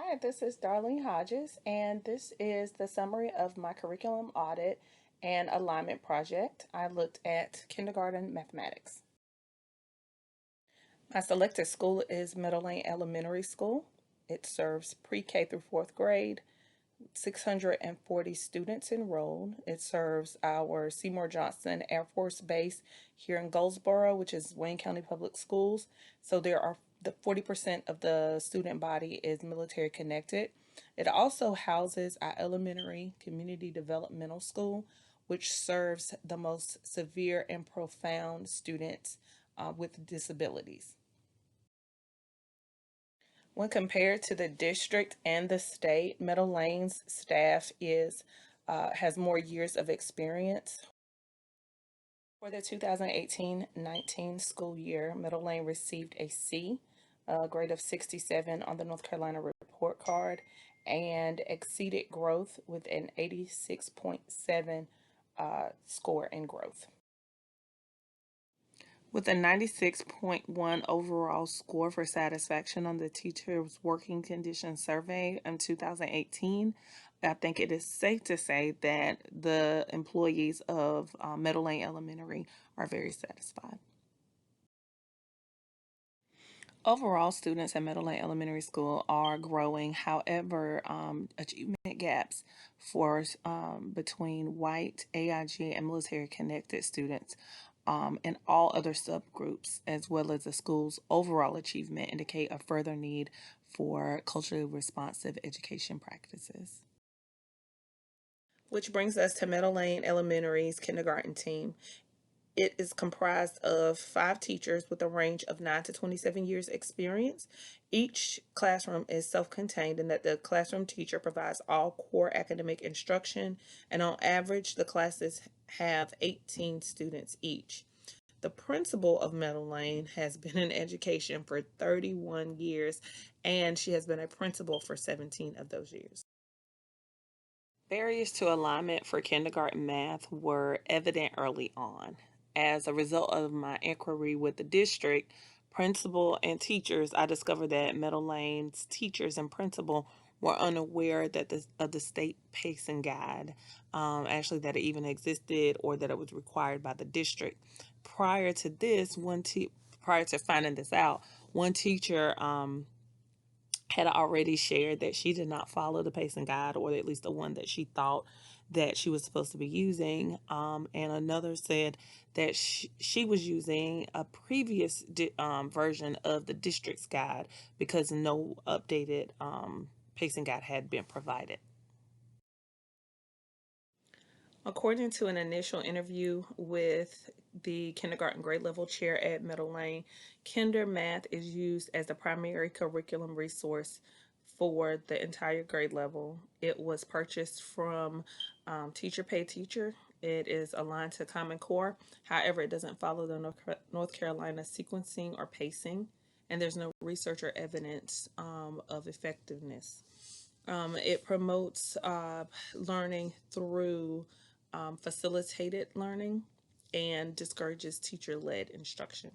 Hi, this is Darlene Hodges, and this is the summary of my curriculum audit and alignment project. I looked at kindergarten mathematics. My selected school is Meadow Lane Elementary School. It serves pre-K through fourth grade, 640 students enrolled. It serves our Seymour Johnson Air Force Base here in Goldsboro, which is Wayne County Public Schools. So there are the 40% of the student body is military connected. It also houses our elementary community developmental school, which serves the most severe and profound students with disabilities. When compared to the district and the state, Meadow Lane's staff is has more years of experience. For the 2018-19 school year, Meadow Lane received a C, a grade of 67 on the North Carolina report card, and exceeded growth with an 86.7 score in growth. With a 96.1 overall score for satisfaction on the Teacher's Working Conditions Survey in 2018, I think it is safe to say that the employees of Meadow Lane Elementary are very satisfied. Overall, students at Meadow Lane Elementary School are growing. However, achievement gaps for between white, AIG, and military connected students and all other subgroups, as well as the school's overall achievement, indicate a further need for culturally responsive education practices. Which brings us to Meadow Lane Elementary's kindergarten team. It is comprised of 5 teachers with a range of 9 to 27 years experience. Each classroom is self-contained in that the classroom teacher provides all core academic instruction, and on average, the classes have 18 students each. The principal of Meadow Lane has been in education for 31 years, and she has been a principal for 17 of those years. Barriers to alignment for kindergarten math were evident early on. As a result of my inquiry with the district, principal, and teachers, I discovered that Meadow Lane's teachers and principal were unaware that of the state pacing guide, actually that it even existed or that it was required by the district. Prior to this, prior to finding this out, one teacher had already shared that she did not follow the pacing guide, or at least the one that she thought that she was supposed to be using. And another said that she was using a previous version of the district's guide because no updated pacing guide had been provided. According to an initial interview with the kindergarten grade level chair at Meadow Lane, Kinder Math is used as the primary curriculum resource for the entire grade level. It was purchased from Teacher Pay Teacher. It is aligned to Common Core. However, it doesn't follow the North Carolina sequencing or pacing, and there's no research or evidence of effectiveness. It promotes learning through facilitated learning and discourages teacher led instruction.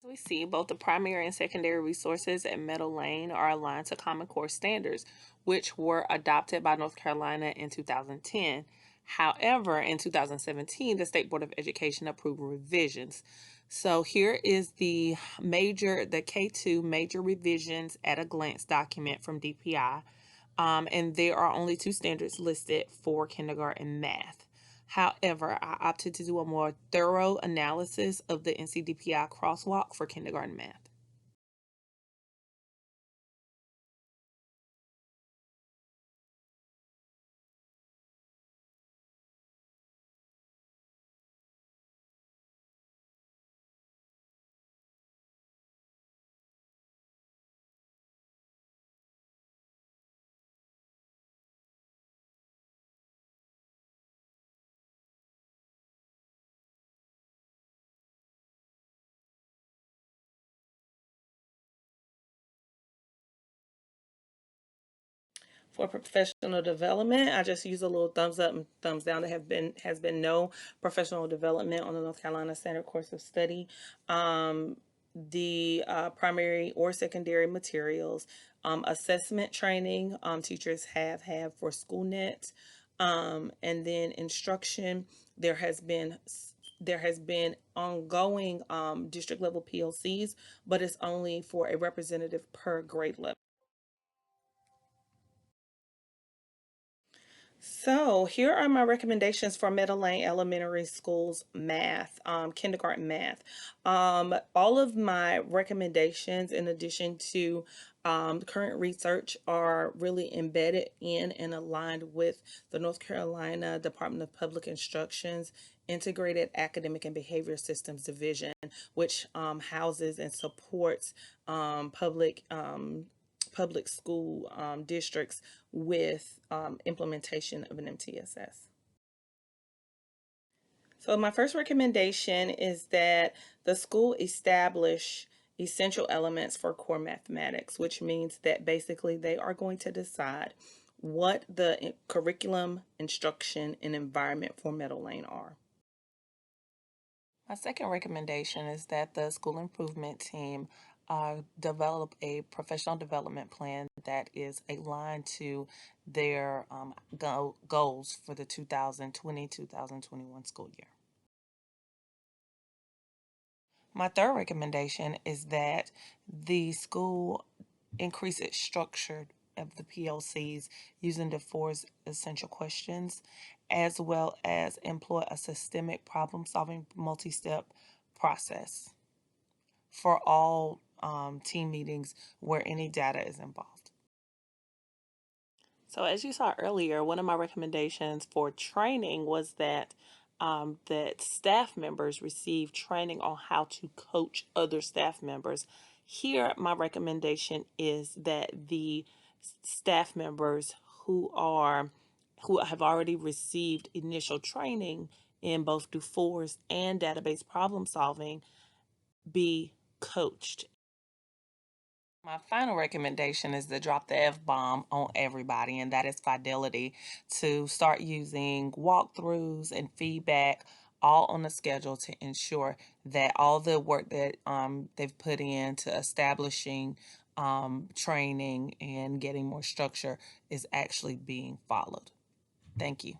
As we see, both the primary and secondary resources at Meadow Lane are aligned to Common Core standards, which were adopted by North Carolina in 2010. However, in 2017, the State Board of Education approved revisions. So here is the K2 major revisions at a glance document from DPI. And there are only 2 standards listed for kindergarten math. However, I opted to do a more thorough analysis of the NCDPI crosswalk for kindergarten math. For professional development, I just use a little thumbs up and thumbs down. There has been no professional development on the North Carolina Standard Course of Study. the primary or secondary materials, assessment training teachers have had for SchoolNet, and then instruction. There has been there has been ongoing district level PLCs, but it's only for a representative per grade level. So here are my recommendations for Meadow Lane Elementary School's math, kindergarten math. All of my recommendations, in addition to current research, are really embedded in and aligned with the North Carolina Department of Public Instruction's Integrated Academic and Behavior Systems Division, which houses and supports public school districts with implementation of an MTSS. So, my first recommendation is that the school establish essential elements for core mathematics, which means that basically they are going to decide what the curriculum, instruction, and environment for Meadow Lane are. My second recommendation is that the school improvement team develop a professional development plan that is aligned to their goals for the 2020-2021 school year. My third recommendation is that the school increase its structure of the PLCs using the four essential questions, as well as employ a systemic problem solving multi step process for all team meetings where any data is involved. So, as you saw earlier, one of my recommendations for training was that staff members receive training on how to coach other staff members. Here, my recommendation is that the staff members who have already received initial training in both DuFours and database problem solving be coached. My final recommendation is to drop the F bomb on everybody, and that is fidelity, to start using walkthroughs and feedback all on the schedule to ensure that all the work that they've put into establishing training and getting more structure is actually being followed. Thank you.